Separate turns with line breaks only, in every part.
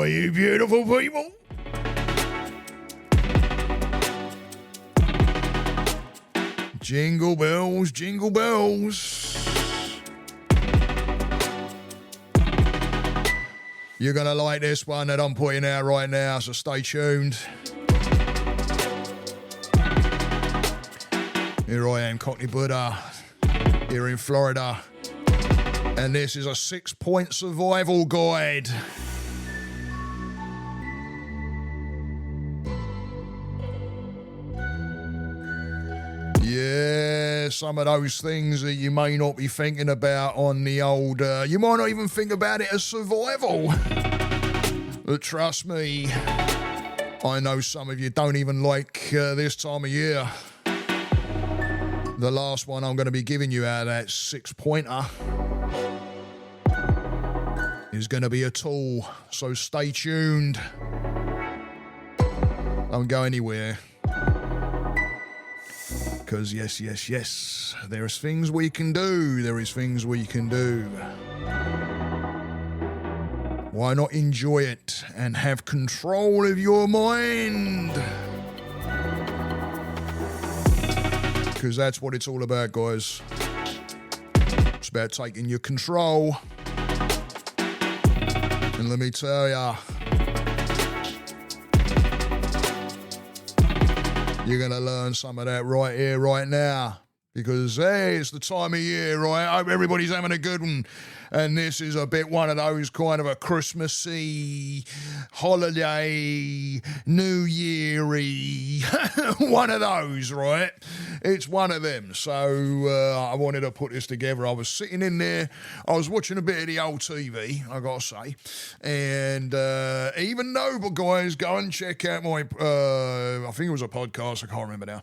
you beautiful people. Jingle bells, jingle bells. You're going to like this one that I'm putting out right now, so stay tuned. Here I am, Cockney Buddha, here in Florida. And this is a 6-point survival guide. Yeah, some of those things that you may not be thinking about on the old, you might not even think about it as survival. But trust me, I know some of you don't even like this time of year. The last one I'm going to be giving you out of that 6-pointer is going to be a tool, so stay tuned. Don't go anywhere. Because yes, there's things we can do. There is things we can do. Why not enjoy it and have control of your mind? Because that's what it's all about, guys. It's about taking your control. And let me tell ya, you're going to learn some of that right here, right now. Because, hey, it's the time of year, right? I hope everybody's having a good one. And this is a bit one of those kind of a Christmassy, holiday, New Year-y, one of those, right? It's one of them. So I wanted to put this together. I was sitting in there. I was watching a bit of the old TV, I got to say. And even though, but guys, go and check out my, I think it was a podcast, I can't remember now,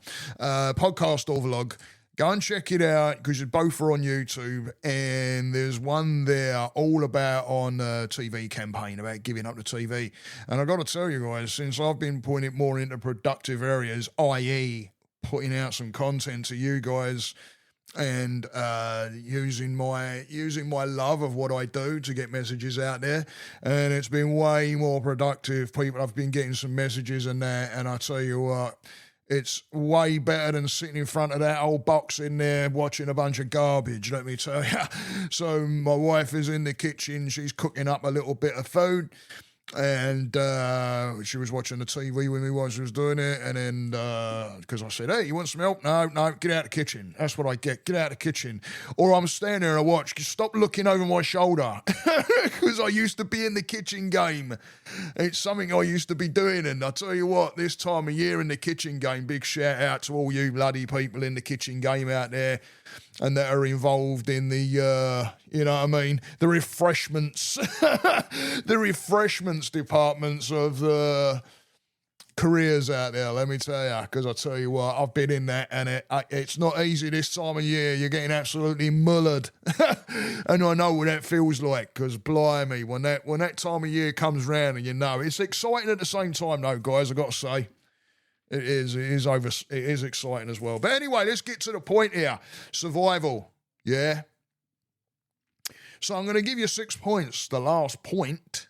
podcast or vlog. Go and check it out because both are on YouTube, and there's one there all about on a TV campaign about giving up the TV. And I've got to tell you guys, since I've been putting it more into productive areas, i.e. putting out some content to you guys and using my love of what I do to get messages out there, and it's been way more productive. People, I've been getting some messages and that, and I tell you what, it's way better than sitting in front of that old box in there watching a bunch of garbage, let me tell you. So my wife is in the kitchen. She's cooking up a little bit of food. And she was watching the TV with me while she was doing it. And then, because I said, hey, you want some help? No, get out of the kitchen. That's what I get out of the kitchen. Or I'm standing there and I watch. Stop looking over my shoulder. Because I used to be in the kitchen game. It's something I used to be doing. And I tell you what, this time of year in the kitchen game, big shout out to all you bloody people in the kitchen game out there and that are involved in the, you know what I mean, the refreshments, the refreshments departments of the careers out there, let me tell you, because I tell you what, I've been in that, and it's not easy this time of year. You're getting absolutely mullered, and I know what that feels like, because blimey, when that time of year comes round, and you know, it's exciting at the same time, though, guys, I've got to say. It is exciting as well. But anyway, let's get to the point here. Survival, yeah? So I'm going to give you 6 points. The last point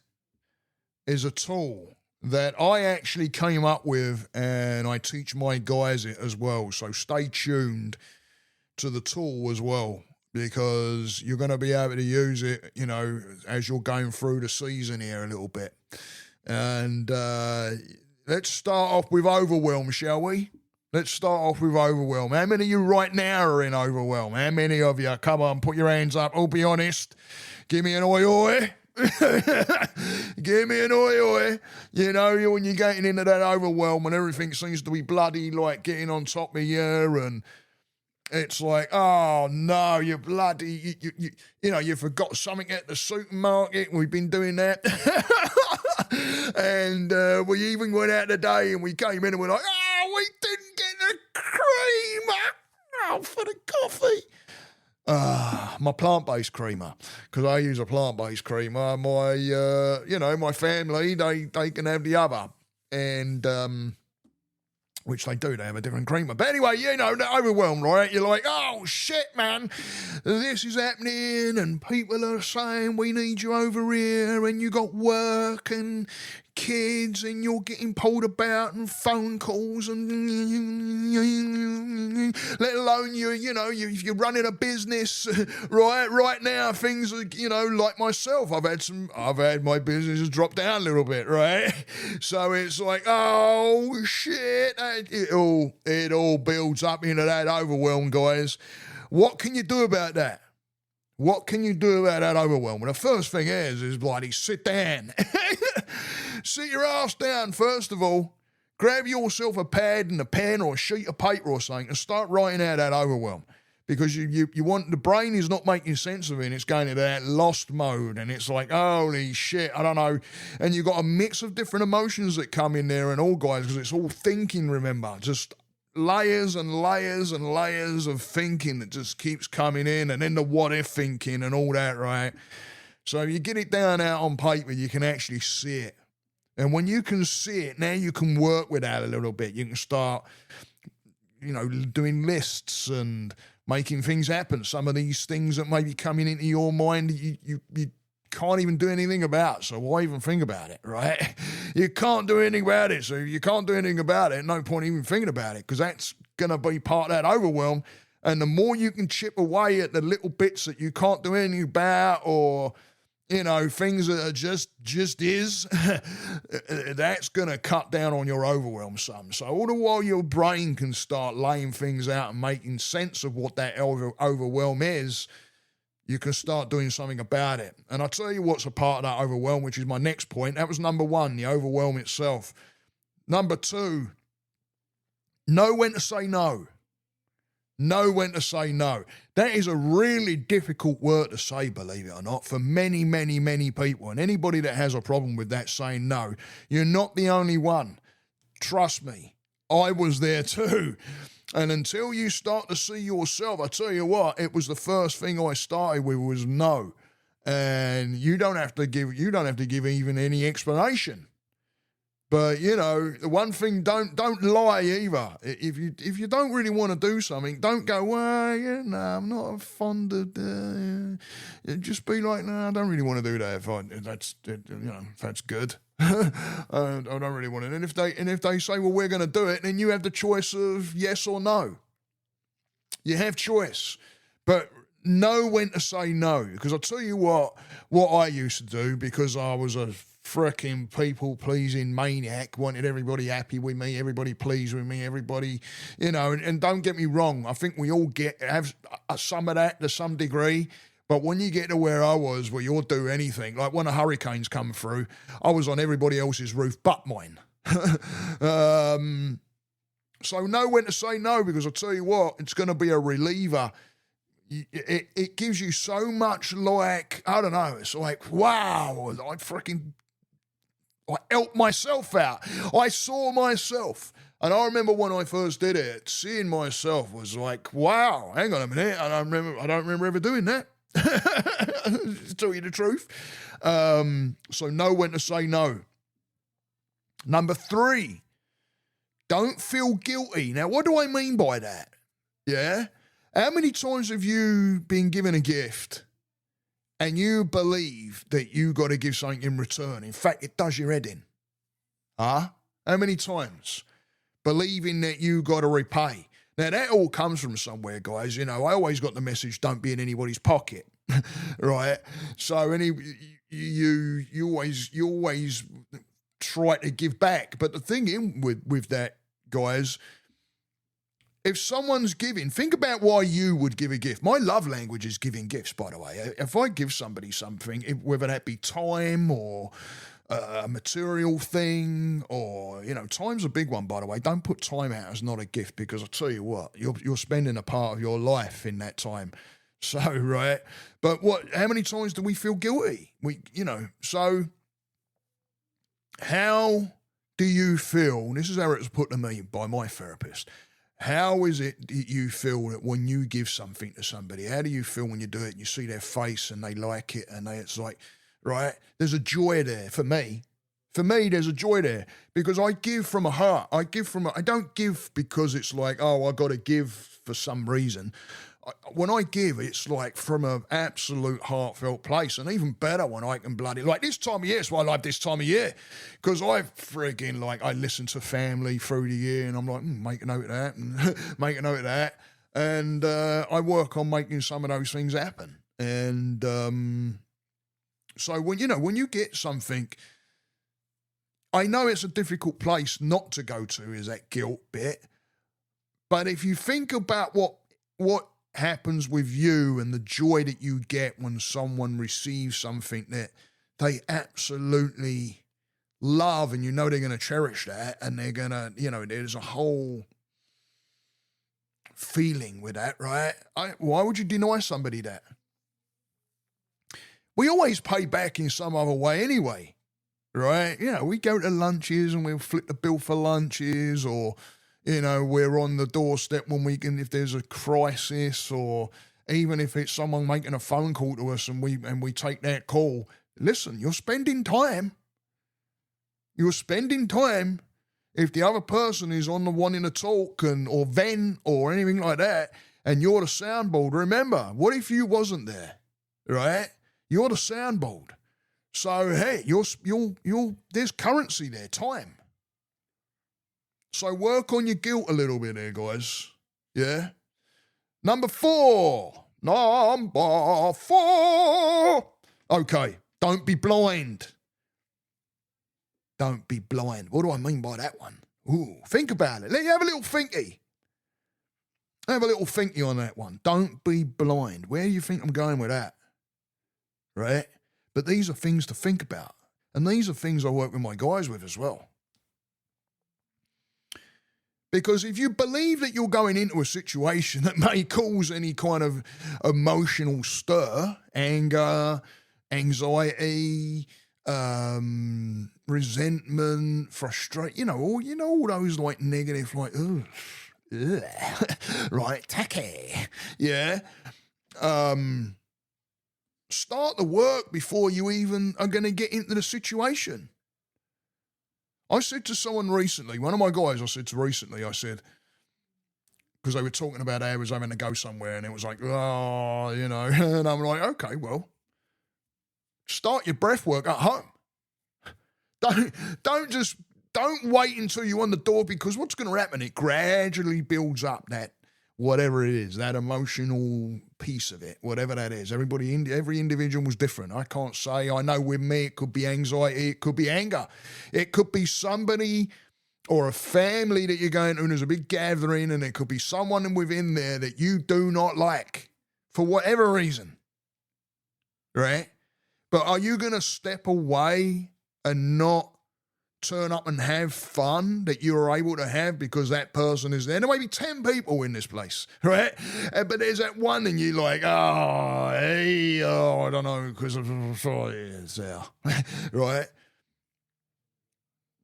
is a tool that I actually came up with, and I teach my guys it as well. So stay tuned to the tool as well, because you're going to be able to use it, you know, as you're going through the season here a little bit. And let's start off with overwhelm, shall we? Let's start off with overwhelm. How many of you right now are in overwhelm? How many of you? Come on, put your hands up. I'll be honest. Give me an oi. Give me an oi. You know, when you're getting into that overwhelm and everything seems to be bloody like getting on top of you, and it's like, oh no, you bloody, you know, you forgot something at the supermarket. We've been doing that. And we even went out today and we came in and we're like, oh, we didn't get the creamer for the coffee. My plant-based creamer, because I use a plant-based creamer. My, you know, my family, they can have the other. And which they do, they have a different creamer. But anyway, you know, they're overwhelmed, right? You're like, oh, shit, man, this is happening, and people are saying we need you over here, and you got work and kids, and you're getting pulled about, and phone calls, and let alone if you're running a business, right now, things are, like myself, I've had my business drop down a little bit, right? So it's like, oh, shit, it all builds up into that overwhelm, guys. What can you do about that? What can you do about that overwhelm? Well, the first thing is bloody sit down. Sit your ass down, first of all. Grab yourself a pad and a pen or a sheet of paper or something and start writing out that overwhelm. Because you want, the brain is not making sense of it, and it's going into that lost mode, and it's like, holy shit, I don't know. And you've got a mix of different emotions that come in there and all, guys, because it's all thinking, remember. Just layers and layers and layers of thinking that just keeps coming in, and then the what if thinking and all that, right? So if you get it down out on paper, you can actually see it. And when you can see it, now you can work with that a little bit. You can start, doing lists and making things happen. Some of these things that may be coming into your mind, you can't even do anything about. So why even think about it, right? You can't do anything about it. So if you can't do anything about it, no point even thinking about it, because that's going to be part of that overwhelm. And the more you can chip away at the little bits that you can't do anything about, or things that are just is, that's going to cut down on your overwhelm some. So all the while your brain can start laying things out and making sense of what that overwhelm is, you can start doing something about it. And I'll tell you what's a part of that overwhelm, which is my next point. That was number one, the overwhelm itself. Number two, know when to say no. Know when to say no. That is a really difficult word to say, believe it or not, for many, many, many people. And anybody that has a problem with that saying no, you're not the only one. Trust me, I was there too. And until you start to see yourself, I tell you what, it was the first thing I started with was no. And you don't have to give even any explanation. But, the one thing, don't lie either. If you don't really want to do something, don't go, well, I'm not fond of, just be like, no, I don't really want to do that. That's good. I don't really want it. And if they say, well, we're going to do it, then you have the choice of yes or no. You have choice. But know when to say no. Because I'll tell you what I used to do, because I was a fricking people-pleasing maniac, wanted everybody happy with me, everybody pleased with me, everybody, and don't get me wrong, I think we all have some of that to some degree, but when you get to where I was, where you'll do anything, like when a hurricane's come through, I was on everybody else's roof but mine. So know when to say no, because I'll tell you what, it's going to be a reliever. It gives you so much, like, I don't know, it's like, wow, I helped myself out. I saw myself. And I remember when I first did it, seeing myself was like, wow, hang on a minute. I don't remember ever doing that. To tell you the truth. So know when to say no. Number 3, don't feel guilty. Now, what do I mean by that? Yeah? How many times have you been given a gift and you believe that you got to give something in return? In fact, it does your head in. How many times? Believing that you got to repay. Now, that all comes from somewhere, guys. I always got the message, don't be in anybody's pocket, right? So you always try to give back. But the thing with that, guys, if someone's giving, think about why you would give a gift. My love language is giving gifts, by the way. If I give somebody something, whether that be time or a material thing, or, time's a big one, by the way. Don't put time out as not a gift, because I'll tell you what, you're spending a part of your life in that time. So, right? But how many times do we feel guilty? So how do you feel? This is how it was put to me by my therapist. How is it that you feel that when you give something to somebody? How do you feel when you do it and you see their face and they like it and it's like, right? There's a joy there for me. For me, there's a joy there because I give from a heart. I don't give because it's like, oh, I got to give for some reason. When I give, it's like from an absolute heartfelt place, and even better when I can bloody like this time of year. That's why I love this time of year because I frigging I listen to family through the year, and I'm like, make a note of that, and make a note of that, and I work on making some of those things happen. And so when you get something. I know it's a difficult place not to go to, is that guilt bit. But if you think about what happens with you and the joy that you get when someone receives something that they absolutely love, and you know they're going to cherish that, and they're going to, there's a whole feeling with that, right? Why would you deny somebody that? We always pay back in some other way anyway. Right? We go to lunches and we'll flip the bill for lunches, or, we're on the doorstep when if there's a crisis, or even if it's someone making a phone call to us and we take that call. Listen, you're spending time. You're spending time. If the other person is on the wanting to talk or vent or anything like that, and you're the soundboard, remember, what if you wasn't there? Right? You're the soundboard. So, hey, there's currency there, time. So work on your guilt a little bit there, guys. Yeah? Number four. Okay, don't be blind. Don't be blind. What do I mean by that one? Ooh, think about it. Let you have a little thinky. Have a little thinky on that one. Don't be blind. Where do you think I'm going with that? Right? But these are things to think about. And these are things I work with my guys with as well. Because if you believe that you're going into a situation that may cause any kind of emotional stir, anger, anxiety, resentment, frustration, all those negative, right, tacky, yeah. Start the work before you even are going to get into the situation. I said to someone recently, one of my guys I said, because they were talking about how I was having to go somewhere, and it was like, and I'm like, okay, well, start your breath work at home. Don't wait until you're on the door, because what's going to happen, it gradually builds up that whatever it is, that emotional piece of it, whatever that is. Every individual was different. I can't say. I know with me, it could be anxiety, it could be anger, it could be somebody or a family that you're going to, and there's a big gathering, and it could be someone within there that you do not like for whatever reason, right? But are you going to step away and not turn up and have fun that you're able to have because that person is there? There may be 10 people in this place, right? But there's that one, and you're like, I don't know, because it's there, right?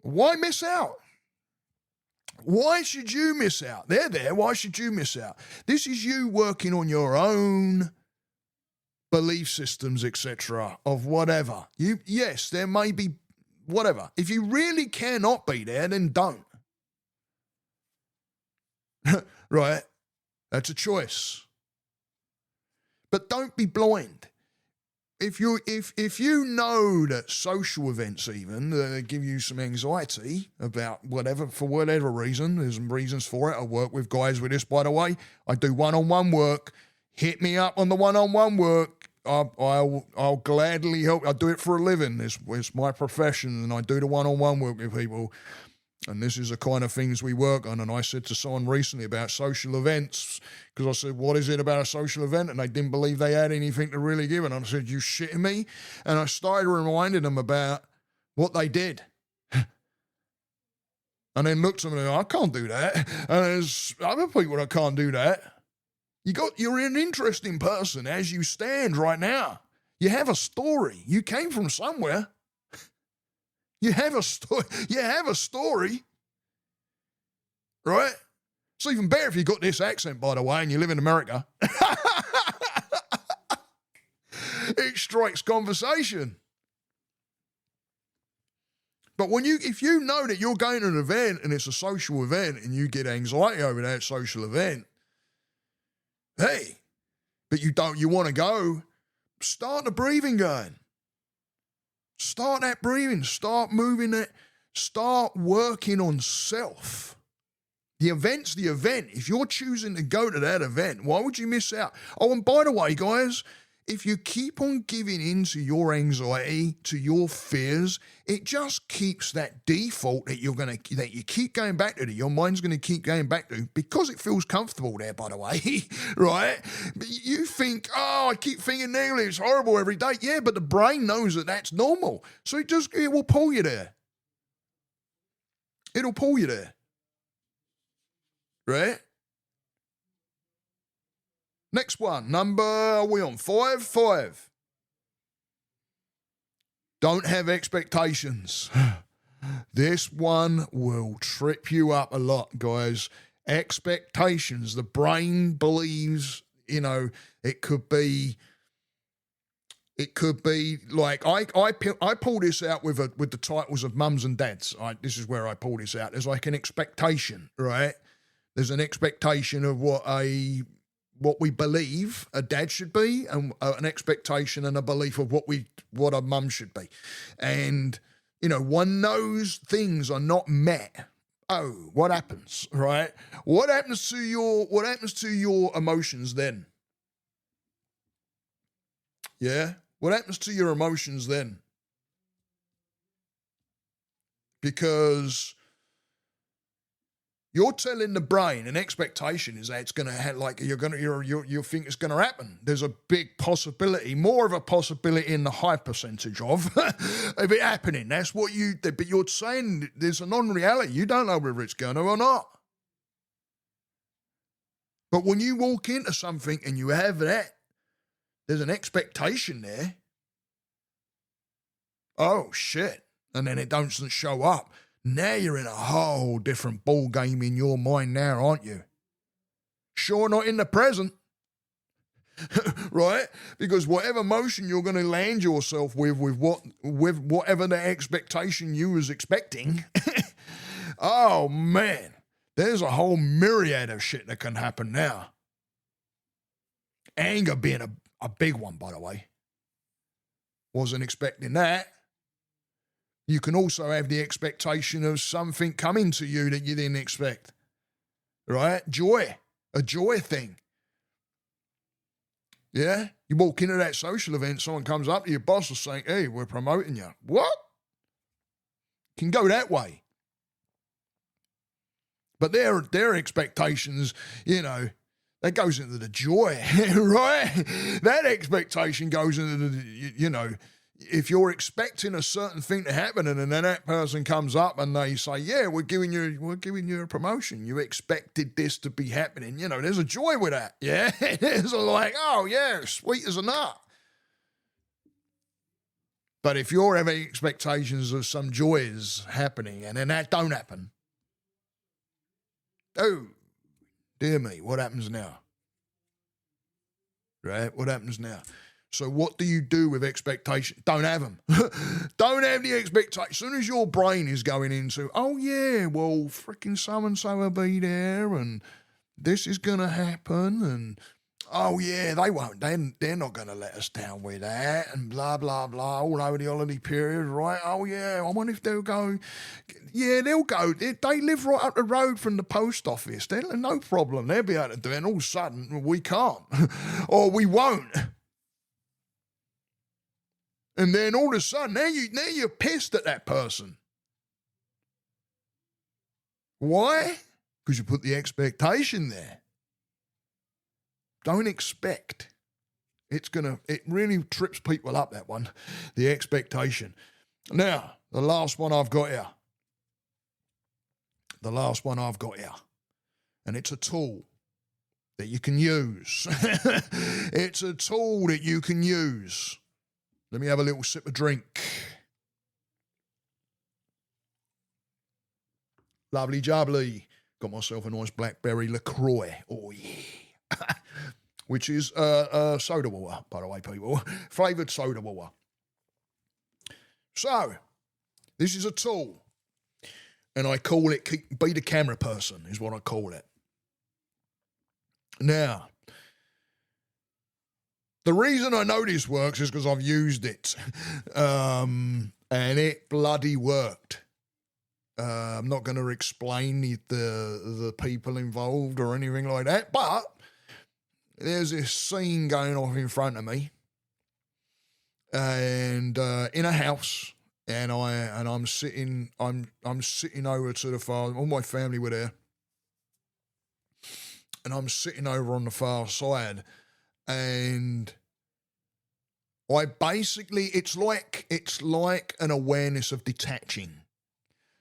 Why miss out? Why should you miss out? They're there. Why should you miss out? This is you working on your own belief systems, etc., of whatever. Yes, there may be whatever. If you really cannot be there, then don't. Right? That's a choice. But don't be blind. If you know that social events even give you some anxiety about whatever, for whatever reason, there's some reasons for it. I work with guys with this, by the way. I do one-on-one work. Hit me up on the one-on-one work. I'll gladly help. I do it for a living. It's my profession, and I do the one-on-one work with people. And this is the kind of things we work on. And I said to someone recently about social events, because I said, what is it about a social event? And they didn't believe they had anything to really give. And I said, you shitting me? And I started reminding them about what they did. And then looked at them and I can't do that. And there's other people that can't do that. You're an interesting person as you stand right now. You have a story. You came from somewhere. You have a story. Right? It's even better if you got this accent, by the way, and you live in America. It strikes conversation. But if you know that you're going to an event and it's a social event and you get anxiety over that social event, hey, but you want to go, start the breathing going. Start that breathing. Start moving it. Start working on self. The event's the event. If you're choosing to go to that event, why would you miss out? Oh, and by the way, guys, if you keep on giving in to your anxiety, to your fears, it just keeps that default that you keep going back to, that your mind's going to keep going back to, because it feels comfortable there, by the way, right? But you think, oh, I keep thinking negative, it's horrible every day. Yeah, but the brain knows that that's normal. So it will pull you there. It'll pull you there. Right? Next one, are we on 5? 5. Don't have expectations. This one will trip you up a lot, guys. Expectations. The brain believes, it could be like I pull this out with the titles of mums and dads. This is where I pull this out. There's like an expectation, right? There's an expectation of what we believe a dad should be, and an expectation and a belief of what a mum should be. And, when those things are not met, what happens, right? What happens to your emotions then? Yeah? What happens to your emotions then? Because you're telling the brain, an expectation is that it's going to have, you think it's going to happen. There's a big possibility, more of a possibility in the high percentage of it happening. That's what but you're saying there's a non-reality. You don't know whether it's going to or not. But when you walk into something and you have that, there's an expectation there. Oh, shit. And then it doesn't show up. Now you're in a whole different ball game in your mind now, aren't you? Sure, not in the present, right? Because whatever emotion you're going to land yourself with whatever the expectation you was expecting, oh man, there's a whole myriad of shit that can happen now. Anger being a big one, by the way. Wasn't expecting that. You can also have the expectation of something coming to you that you didn't expect, right? Joy, a joy thing. Yeah? You walk into that social event, someone comes up to your boss and saying, hey, we're promoting you. What? Can go that way. But their expectations, that goes into the joy, right? That expectation goes into the, if you're expecting a certain thing to happen and then that person comes up and they say, yeah, we're giving you a promotion. You expected this to be happening. There's a joy with that. Yeah. There's oh yeah, sweet as a nut. But if you're having expectations of some joys happening and then that don't happen, oh, dear me, what happens now? Right? What happens now? So what do you do with expectation? Don't have them. Don't have the expectation. As soon as your brain is going into, oh yeah, well, freaking so-and-so will be there and this is going to happen and, oh yeah, they won't. They're not going to let us down with that and blah, blah, blah, all over the holiday period, right? Oh yeah, I wonder if they'll go. Yeah, they'll go. They live right up the road from the post office. They're no problem. They'll be able to do it. And all of a sudden, we can't or we won't. And then all of a sudden, now you're pissed at that person. Why? Because you put the expectation there. Don't expect. It really trips people up, that one, the expectation. Now, the last one I've got here. And it's a tool that you can use. It's a tool that you can use. Let me have a little sip of drink. Lovely jubbly. Got myself a nice blackberry LaCroix. Oh, yeah. Which is soda water, by the way, people. Flavoured soda water. So, This is a tool. And I call it be the camera person is what I call it. Now, the reason I know this works is because I've used it. And it bloody worked. I'm not going to explain the people involved or anything like that, but there's this scene going off in front of me, and in a house, and I'm sitting over to the far. All my family were there, and I'm sitting over on the far side, and I basically it's like an awareness of detaching.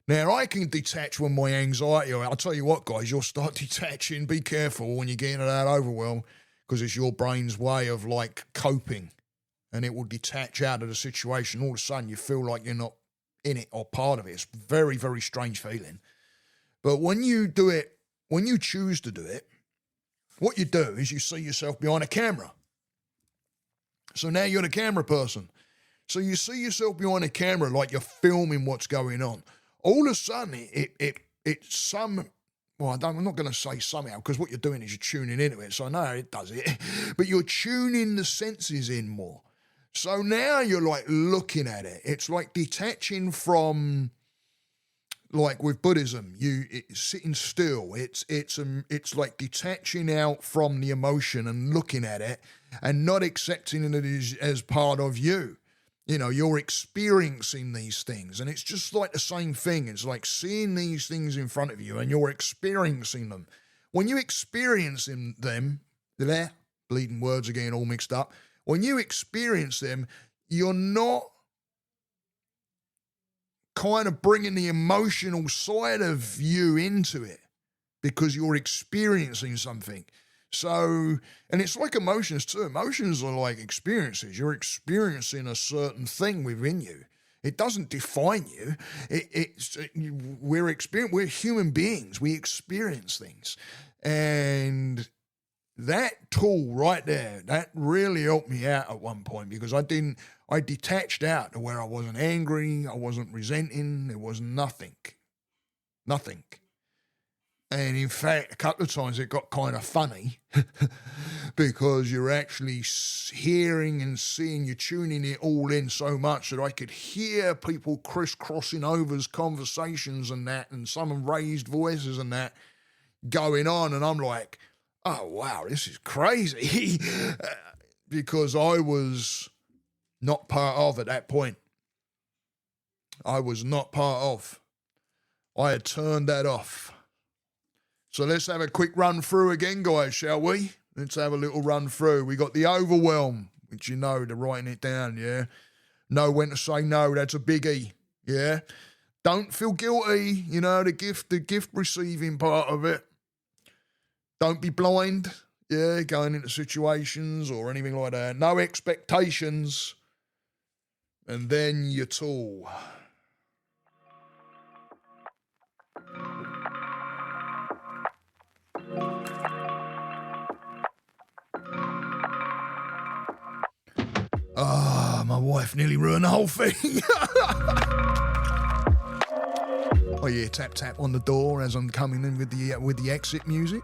Now, I can detach when my anxiety, I'll tell you what, guys, you'll start detaching. Be careful when you get into that overwhelm, because it's your brain's way of, like, coping, and it will detach out of the situation. All of a sudden, you feel like you're not in it or part of it. It's a very, very strange feeling. But when you do it, when you choose to do it, what you do is you see yourself behind a camera. So now you're the camera person. So you see yourself behind a camera like you're filming what's going on. All of a sudden, I'm not going to say somehow, because what you're doing is you're tuning into it. So I know it does it, but you're tuning the senses in more. So now you're like looking at it. It's like detaching from, like with Buddhism, it's sitting still. It's like detaching out from the emotion and looking at it and not accepting it as part of you. You know, you're experiencing these things, and it's just like the same thing. It's like seeing these things in front of you, and you're experiencing them. When you experience them, there, bleeding words are getting all mixed up. When you experience them, you're not kind of bringing the emotional side of you into it, because you're experiencing something. So, and it's like emotions too. Emotions are like experiences. You're experiencing a certain thing within you. It doesn't define you. We're human beings. We experience things. And that tool right there, that really helped me out at one point, because I detached out to where I wasn't angry, I wasn't resenting, there was nothing. And in fact, a couple of times it got kind of funny because you're actually hearing and seeing, you're tuning it all in so much that I could hear people crisscrossing overs, conversations and that, and some raised voices and that going on. And I'm like, oh, wow, this is crazy because I was not part of at that point. I was not part of. I had turned that off. So let's have a quick run through again, guys, shall we? Let's have a little run through. We got the overwhelm, which you know, they're writing it down, yeah? Know when to say no, that's a biggie, yeah? Don't feel guilty, you know, the gift receiving part of it. Don't be blind, yeah, going into situations or anything like that. No expectations. And then your tool. Ah, my wife nearly ruined the whole thing. Oh yeah, tap tap on the door as I'm coming in with the exit music.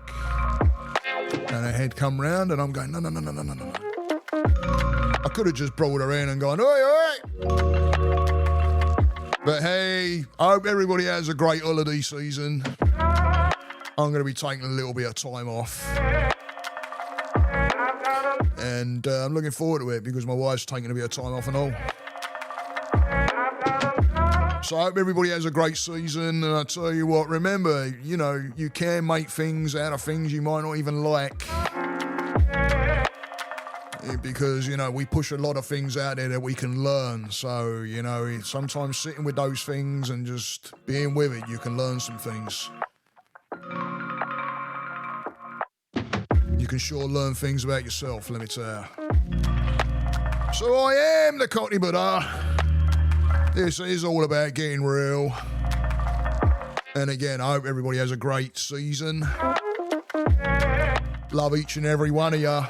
And her head come round and I'm going, no. I could have just brought her in and gone, oi. But hey, I hope everybody has a great holiday season. I'm going to be taking a little bit of time off. And I'm looking forward to it because my wife's taking a bit of time off and all. So I hope everybody has a great season. And I tell you what, remember, you know, you can make things out of things you might not even like. Because, you know, we push a lot of things out there that we can learn. So, you know, sometimes sitting with those things and just being with it, you can learn some things. You can sure learn things about yourself, let me tell you. So I am the Cockney Buddha. This is all about getting real. And again, I hope everybody has a great season. Love each and every one of you.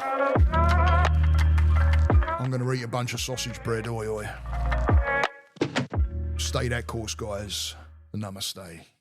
I'm going to eat a bunch of sausage bread, oi. Stay that course, guys. Namaste.